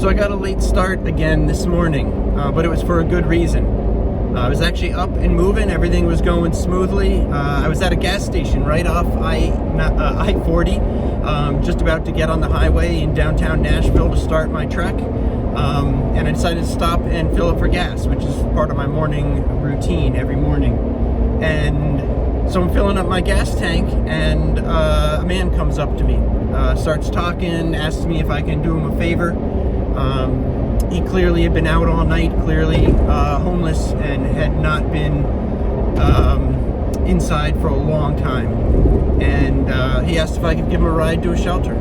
So I got a late start again this morning, but it was for a good reason. I was actually up and moving. Everything was going smoothly. I was at a gas station right off I-40, just about to get on the highway in downtown Nashville to start my trek. And I decided to stop and fill up for gas, which is part of my morning routine every morning. And so I'm filling up my gas tank, and a man comes up to me, starts talking, asks me if I can do him a favor. He clearly had been out all night, clearly homeless, and had not been inside for a long time. And he asked if I could give him a ride to a shelter.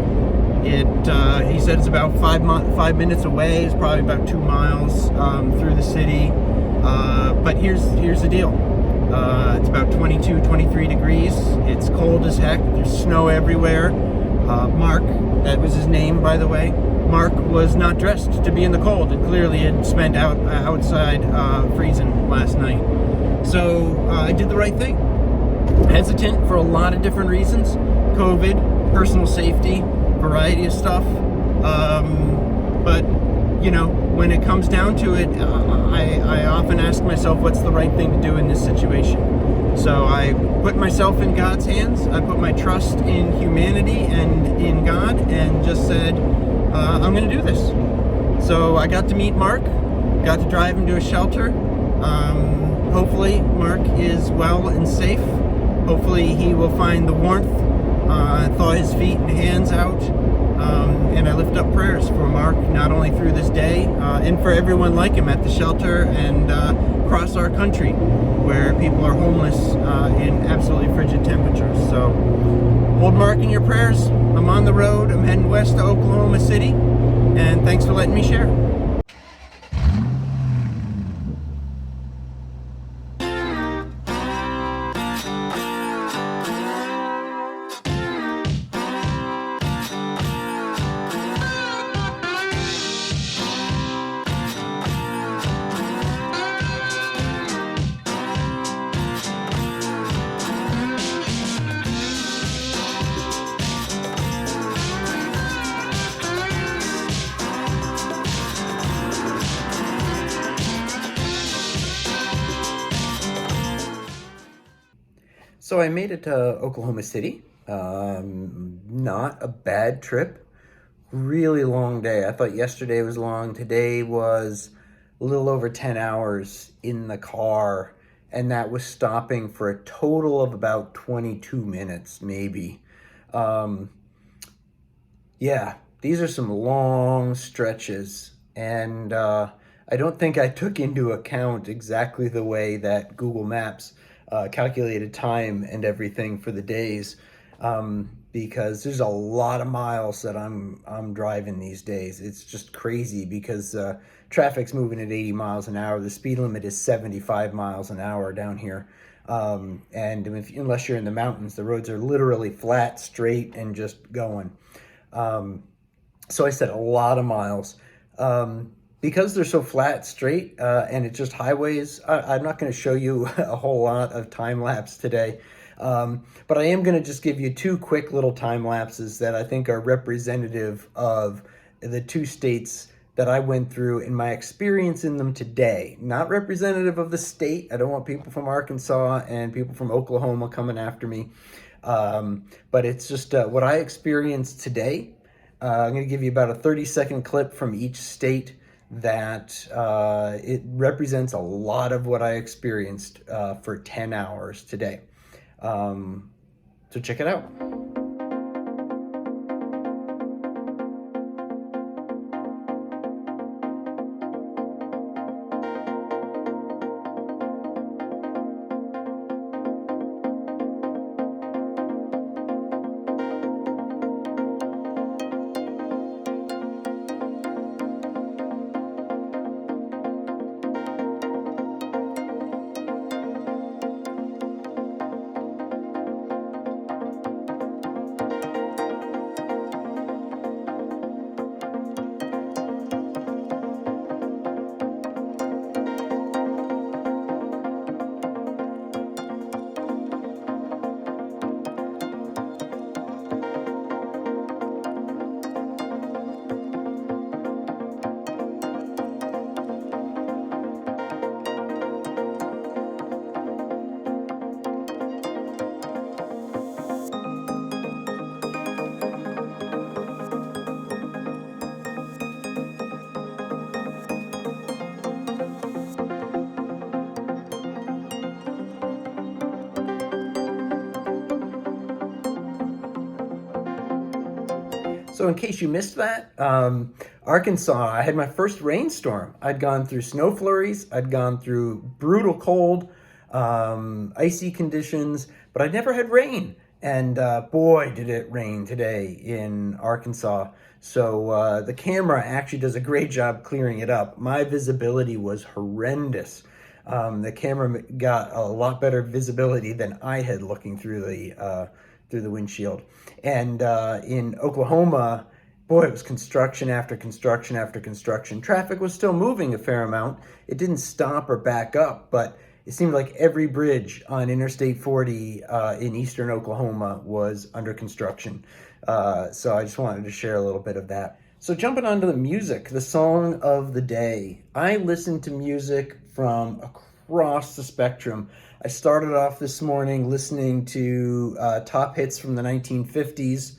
He said it's about 5 minutes away. It's probably about 2 miles through the city. But here's the deal. It's about 22, 23 degrees. It's cold as heck. There's snow everywhere. Marc, that was his name, by the way. Marc was not dressed to be in the cold and clearly had spent outside freezing last night. So I did the right thing. Hesitant for a lot of different reasons. COVID, personal safety, variety of stuff. But, you know, when it comes down to it, I often ask myself what's the right thing to do in this situation. So I put myself in God's hands. I put my trust in humanity and in God and just said, I'm going to do this. So I got to meet Marc, got to drive him to a shelter. Hopefully Marc is well and safe. Hopefully he will find the warmth, thaw his feet and hands out. And I lift up prayers for Marc, not only through this day, and for everyone like him at the shelter and across our country where people are homeless in absolutely frigid temperatures. So hold Marc in your prayers. I'm on the road. I'm heading west to Oklahoma City, and thanks for letting me share. So I made it to Oklahoma City. Not a bad trip. Really long day. I thought yesterday was long. Today was a little over 10 hours in the car, and that was stopping for a total of about 22 minutes, maybe. Yeah, these are some long stretches, and I don't think I took into account exactly the way that Google Maps calculated time and everything for the days, because there's a lot of miles that I'm driving these days. It's just crazy because traffic's moving at 80 miles an hour. The speed limit is 75 miles an hour down here. And unless you're in the mountains, the roads are literally flat, straight, and just going. So I said a lot of miles. Because they're so flat, straight, and it's just highways, I'm not going to show you a whole lot of time lapse today. But I am going to just give you two quick little time lapses that I think are representative of the two states that I went through in my experience in them today. Not representative of the state. I don't want people from Arkansas and people from Oklahoma coming after me. But it's just what I experienced today. I'm going to give you about a 30-second clip from each state that it represents a lot of what I experienced for 10 hours today. So check it out. So in case you missed that, Arkansas, I had my first rainstorm. I'd gone through snow flurries, I'd gone through brutal cold, icy conditions, but I'd never had rain. And boy, did it rain today in Arkansas. So the camera actually does a great job clearing it up. My visibility was horrendous. The camera got a lot better visibility than I had looking through the windshield. And in Oklahoma, boy, it was construction after construction after construction. Traffic was still moving a fair amount. It didn't stop or back up, but it seemed like every bridge on Interstate 40 in eastern Oklahoma was under construction. So I just wanted to share a little bit of that. So jumping onto the music, the song of the day. I listen to music from across the spectrum. I started off this morning listening to top hits from the 1950s.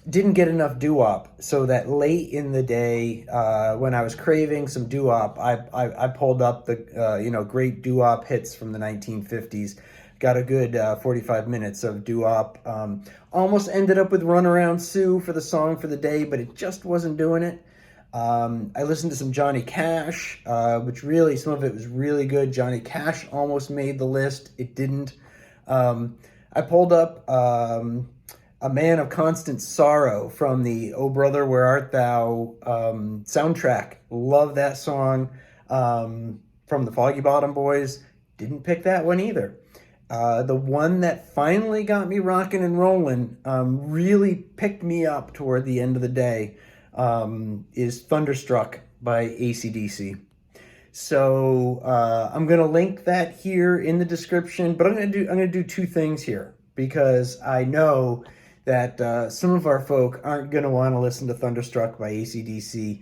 Didn't get enough doo-wop, so that late in the day, when I was craving some doo-wop, I pulled up the great doo-wop hits from the 1950s. Got a good 45 minutes of doo-wop. Almost ended up with Runaround Sue for the song for the day, but it just wasn't doing it. I listened to some Johnny Cash, which really, some of it was really good. Johnny Cash almost made the list. It didn't. I pulled up A Man of Constant Sorrow from the Oh Brother, Where Art Thou soundtrack. Love that song. From the Foggy Bottom Boys. Didn't pick that one either. The one that finally got me rocking and rolling, really picked me up toward the end of the day, is Thunderstruck by AC/DC. So I'm gonna link that here in the description, but I'm gonna do two things here, because I know that some of our folk aren't gonna want to listen to Thunderstruck by AC/DC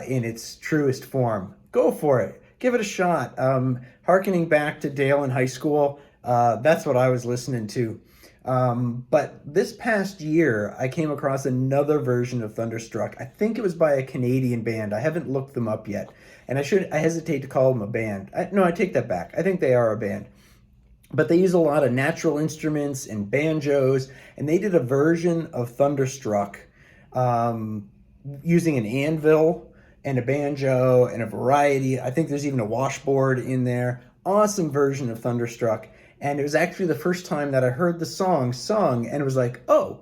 in its truest form. Go for it, give it a shot. Harkening back to Dale in high school, that's what I was listening to. But this past year, I came across another version of Thunderstruck. I think it was by a Canadian band. I haven't looked them up yet. And I hesitate to call them a band. No, I take that back. I think they are a band. But they use a lot of natural instruments and banjos. And they did a version of Thunderstruck using an anvil and a banjo and a variety. I think there's even a washboard in there. Awesome version of Thunderstruck. And it was actually the first time that I heard the song sung, and it was like, oh,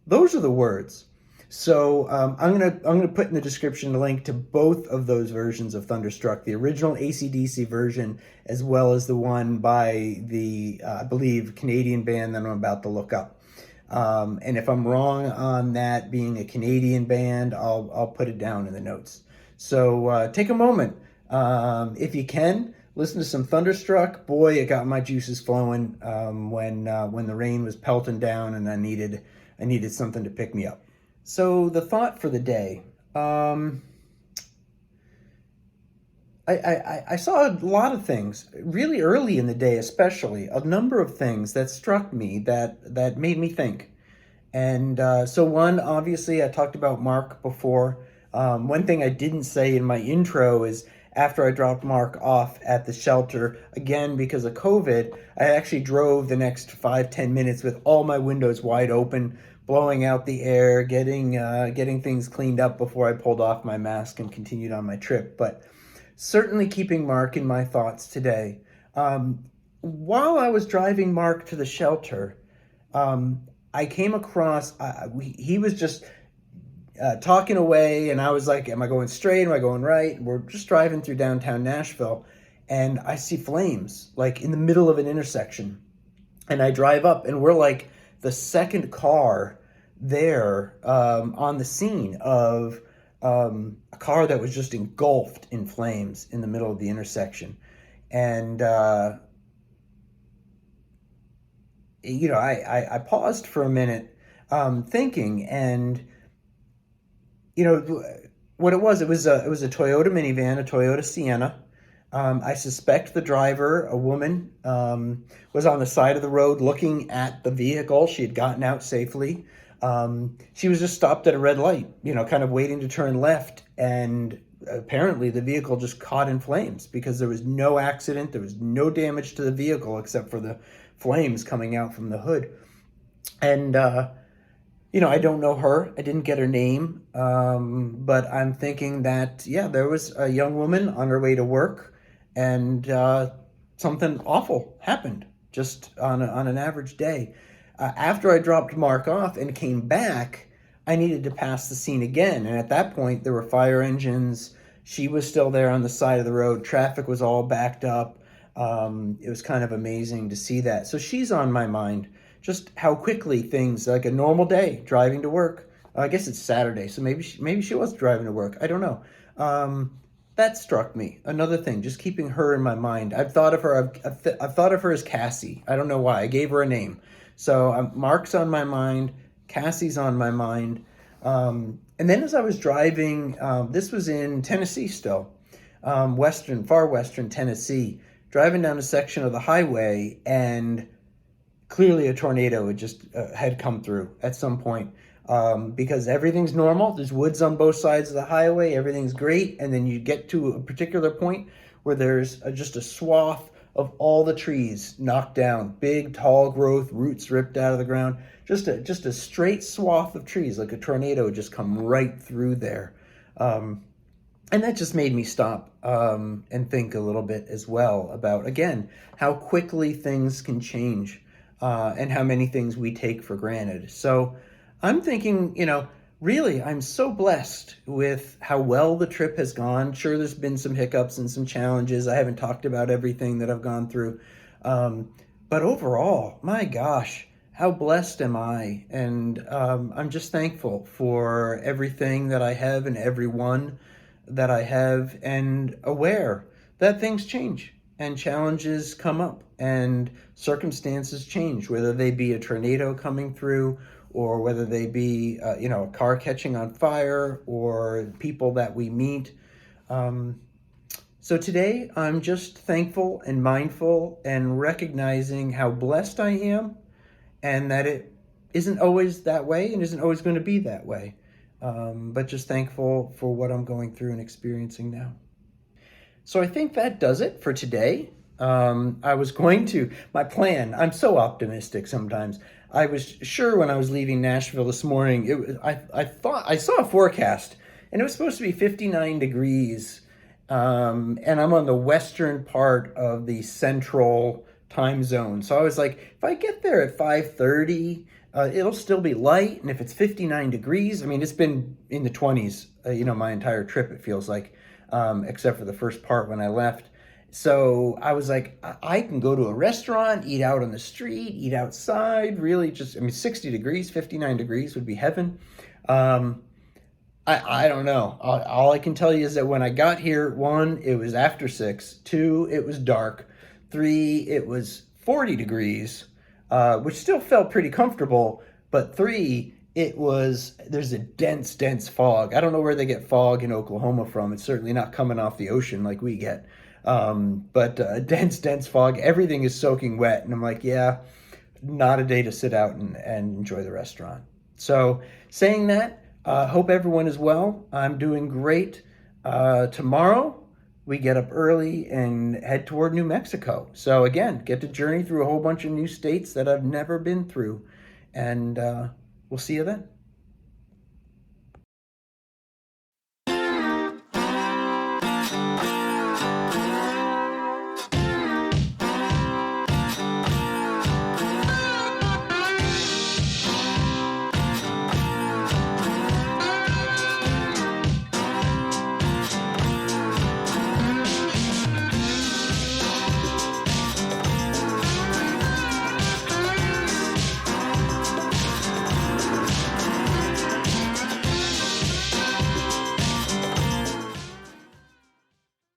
those are the words. So I'm gonna put in the description a link to both of those versions of Thunderstruck, the original AC/DC version, as well as the one by the, I believe, Canadian band that I'm about to look up. And if I'm wrong on that being a Canadian band, I'll put it down in the notes. So take a moment, if you can. Listen to some Thunderstruck. Boy, it got my juices flowing when the rain was pelting down, and I needed something to pick me up. So the thought for the day. I saw a lot of things really early in the day, especially a number of things that struck me that made me think. And so one, obviously, I talked about Marc before. One thing I didn't say in my intro is, after I dropped Marc off at the shelter, again, because of COVID, I actually drove the next 5-10 minutes with all my windows wide open, blowing out the air, getting things cleaned up before I pulled off my mask and continued on my trip. But certainly keeping Marc in my thoughts today. While I was driving Marc to the shelter, I came across, he was just talking away, and I was like, am I going straight? Am I going right? And we're just driving through downtown Nashville, and I see flames like in the middle of an intersection. And I drive up, and we're like the second car there on the scene of a car that was just engulfed in flames in the middle of the intersection. And I paused for a minute thinking, and what it was a Toyota minivan, a Toyota Sienna. I suspect the driver, a woman, was on the side of the road looking at the vehicle. She had gotten out safely. She was just stopped at a red light, kind of waiting to turn left. And apparently the vehicle just caught in flames, because there was no accident. There was no damage to the vehicle except for the flames coming out from the hood. And I don't know her. I didn't get her name. But I'm thinking that, yeah, there was a young woman on her way to work, and something awful happened just on an average day. After I dropped Mark off and came back, I needed to pass the scene again. And at that point, there were fire engines. She was still there on the side of the road. Traffic was all backed up. It was kind of amazing to see that. So she's on my mind. Just how quickly things, like a normal day, driving to work. I guess it's Saturday, so maybe she was driving to work. I don't know. That struck me. Another thing, just keeping her in my mind. I've thought of her. I've thought of her as Cassie. I don't know why. I gave her a name. So Mark's on my mind. Cassie's on my mind. And then as I was driving, this was in Tennessee still, far western Tennessee, driving down a section of the highway, and clearly a tornado had come through at some point, because everything's normal. There's woods on both sides of the highway. Everything's great. And then you get to a particular point where there's just a swath of all the trees knocked down, big, tall growth, roots ripped out of the ground, just a straight swath of trees, like a tornado just come right through there. And that just made me stop and think a little bit as well about, again, how quickly things can change, and how many things we take for granted. So I'm thinking, really, I'm so blessed with how well the trip has gone. Sure, there's been some hiccups and some challenges. I haven't talked about everything that I've gone through. But overall, my gosh, how blessed am I? And I'm just thankful for everything that I have and everyone that I have, and aware that things change and challenges come up and circumstances change, whether they be a tornado coming through, or whether they be, a car catching on fire, or people that we meet. So today, I'm just thankful and mindful and recognizing how blessed I am, and that it isn't always that way and isn't always going to be that way. But just thankful for what I'm going through and experiencing now. So I think that does it for today. My plan, I'm so optimistic sometimes. I was sure when I was leaving Nashville this morning, I thought I saw a forecast, and it was supposed to be 59 degrees. And I'm on the western part of the central time zone. So I was like, if I get there at 5:30, it'll still be light. And if it's 59 degrees, I mean, it's been in the 20s, my entire trip, it feels like, except for the first part when I left. So I was like, I can go to a restaurant, eat out on the street, eat outside, really 60 degrees, 59 degrees would be heaven. I don't know. All I can tell you is that when I got here, 1, it was after 6, 2, it was dark, 3, it was 40 degrees, which still felt pretty comfortable, but 3, there's a dense fog. I don't know where they get fog in Oklahoma from. It's certainly not coming off the ocean like we get. But dense fog, everything is soaking wet. And I'm like, yeah, not a day to sit out and enjoy the restaurant. So saying that, hope everyone is well. I'm doing great. Tomorrow we get up early and head toward New Mexico. So again, get to journey through a whole bunch of new states that I've never been through. And we'll see you then.